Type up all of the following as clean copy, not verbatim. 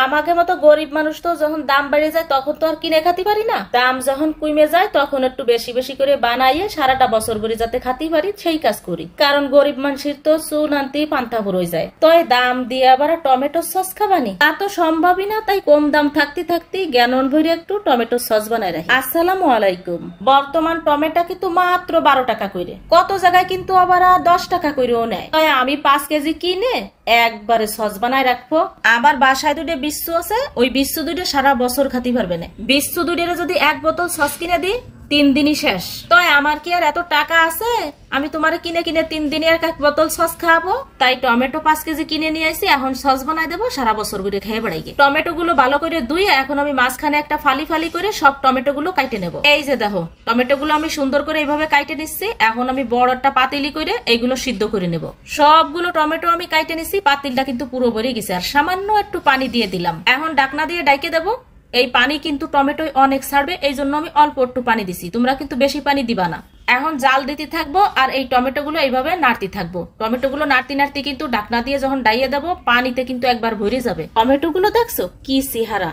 আমাকে মতো গরিব মানুষ তো যখন দাম বেড়ে যায় তখন তো আর কিনে খাতে পারি না। দাম যখন কমে যায় তখন একটু বেশি বেশি করে বানাইয়ে সারাটা বছর ভরে যাতে খাতে পারি সেই কাজ করি। কারণ গরিব মানুষের তো চুন আনতেই পান্তা হয়ে যায়, তাই দাম দিয়ে আবার টমেটো সস খাবানি তা তো সম্ভবই না। তাই কম দাম থাকতে থাকতে জ্ঞান ভরে একটু টমেটো সস বানাই রাখি। আসসালামু আলাইকুম। বর্তমান টমেটো কিন্তু মাত্র 12 টাকা করে, কত জায়গায় কিন্তু আবার 10 টাকা করেও নেয়। তাই আমি 5 কেজি কিনে একবারে সস বানায় রাখবো। আমার বাসায় দুটো বিশ্বু আছে, ওই বিশ্বু দুটো সারা বছর খাতে পারবে না। বিশ্বু দুটোর যদি 1 বোতল সস কিনে দিই 3 দিনই শেষ। তো আমার কি আর এত টাকা আছে আমি তোমার কিনে কিনে 3 দিনে 1 বোতল সস খাবো? তাই টমেটো 5 কেজি কিনে নিয়ে আসি, এখন সস বানাই দেবো, সারা বছর ঘুরে খেয়ে বেড়াই। টমেটো গুলো ভালো করে ধুয়ে এখন আমি মাঝখানে একটা ফালি ফালি করে সব টমেটো গুলো কাটে নেবো। এই যে দেখো টমেটো গুলো আমি সুন্দর করে এইভাবে কাটে নিচ্ছি। এখন আমি বড় একটা পাতিলি করে এইগুলো সিদ্ধ করে নেব। সবগুলো টমেটো আমি কাটে নিচ্ছি, পাতিলটা কিন্তু পুরো ভরে গেছে, আর সামান্য একটু পানি দিয়ে দিলাম। এখন ঢাকনা দিয়ে ডাইকে দেবো। এই পানি কিন্তু টমেটো অনেক ছাড়বে, এই জন্য আমি অল্প একটু পানি দিছি, তোমরা কিন্তু বেশি পানি দিবা না। এখন জাল দিতে থাকবো আর এই টমেটো গুলো এইভাবে নাড়তে থাকবো। টমেটো গুলো নাড়তে নাড়তে কিন্তু ঢাকনা দিয়ে যখন ডাইয়ে দেবো পানিতে কিন্তু একবার ভরে যাবে। টমেটো গুলো দেখছো কি চেহারা,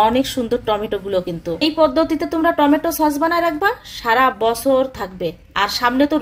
অনেক সুন্দর টমেটো গুলো। কিন্তু এই পদ্ধতিতে তোমরা টমেটো সস বানায় রাখবা, সারা বছর থাকবে। আর সামনে তো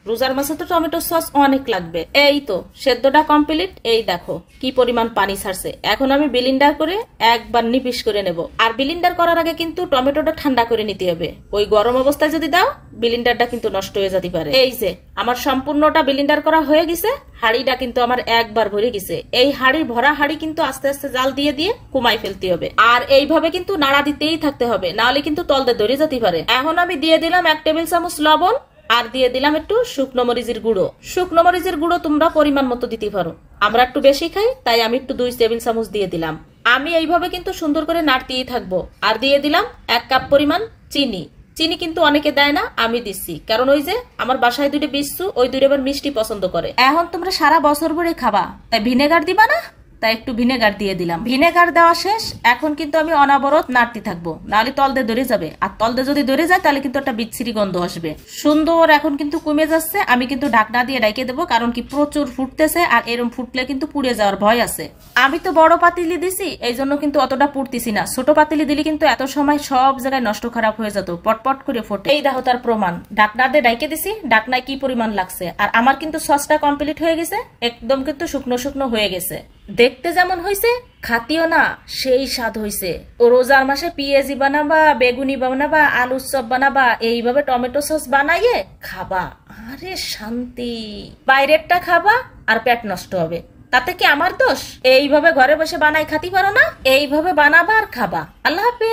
রোজার মাসে তো টমেটো সস অনেক লাগবে। এই তো সেদ্ধটা কমপ্লিট, এই দেখো কি পরিমাণ পানি ছাড়ছে। এখন আমি ব্লেন্ডার করে একবার নিপিস করে নেব। আর ব্লেন্ডার করার আগে কিন্তু টমেটোটা ঠান্ডা করে নিতে হবে। ওই গরম অবস্থায় যদি দাও ব্লেন্ডারটা কিন্তু নষ্ট হয়ে যেতে পারে। এই যে আমার সম্পূর্ণটা ব্লেন্ডার করা হয়ে গেছে, হাঁড়িটা কিন্তু আমার একবার ভরে গেছে। এই হাঁড়ি ভরা হাঁড়ি কিন্তু আস্তে আস্তে জাল দিয়ে দিয়ে কমাই ফেলতে হবে। আর এইভাবে কিন্তু নাড়া দিতেই থাকতে হবে, নাহলে কিন্তু তলদে ধরে যেতে পারে। এখন আমি দিয়ে দিলাম 1 টেবিল চামচ লবণ, আর দিয়ে দিলাম একটু শুকনো মরিচের গুঁড়ো। শুকনো মরিচের গুঁড়ো তোমরা পরিমাণ মতো দিতে পারো, আমরা একটু বেশি খাই তাই আমি একটু 2 টেবিল চামচ দিয়ে দিলাম। আমি এইভাবে কিন্তু সুন্দর করে নাড়তেই থাকবো। আর দিয়ে দিলাম 1 কাপ পরিমাণ চিনি। চিনি কিন্তু অনেকে দেয় না, আমি দিচ্ছি, কারণ ওই যে আমার বাসায় দুটো বিশ্বু, ওই দুটো আবার মিষ্টি পছন্দ করে। এখন তোমরা সারা বছর ভরে খাবা, তাই ভিনেগার দিবা না, তাই একটু ভিনেগার দিয়ে দিলাম। ভিনেগার দেওয়া শেষ, এখন কিন্তু আমি অনাবরত নাড়তে থাকবো, নাহলে তলদে ধরে যাবে। আর তলদে যদি ধরে যায় তাহলে কিন্তু একটা বিচ্ছিরি গন্ধ আসবে। সুন্দর এখন কিন্তু কমে যাচ্ছে। আমি কিন্তু ঢাকনা দিয়ে ডাইকে দেবো, কারণ কি প্রচুর ফুটতেছে, আর এরকম ফুটলে কিন্তু পুড়ে যাওয়ার ভয় আছে। আমি তো বড় পাতিলি দিছি, এই জন্য কিন্তু অতটা পুড়তেছি না। ছোট পাতিলি দিলে কিন্তু এত সময় সব জায়গায় নষ্ট খারাপ হয়ে যেত, পটপট করে ফোটে। এই দেখো তার প্রমাণ, ঢাকনা দিয়ে ডাইকে দিছি, ঢাকনায় কি পরিমাণ লাগছে। আর আমার কিন্তু সসটা কমপ্লিট হয়ে গেছে, একদম কিন্তু শুকনো শুকনো হয়ে গেছে। দেখতে যেমন হয়েছে খাতিও না সেই স্বাদ হয়েছে। ও রোজার মাসে পেঁয়াজি বানাবা, বেগুনি বানাবা, আলুর চপ বানাবা, এইভাবে টমেটো সস বানাইয়ে খাবা, আরে শান্তি। বাইরেরটা খাবা আর পেট নষ্ট হবে, তাতে কি আমার দোষ? এইভাবে ঘরে বসে বানাই খাতে পারো না? এইভাবে বানাবা আর খাবা। আল্লাহ হাফেজ।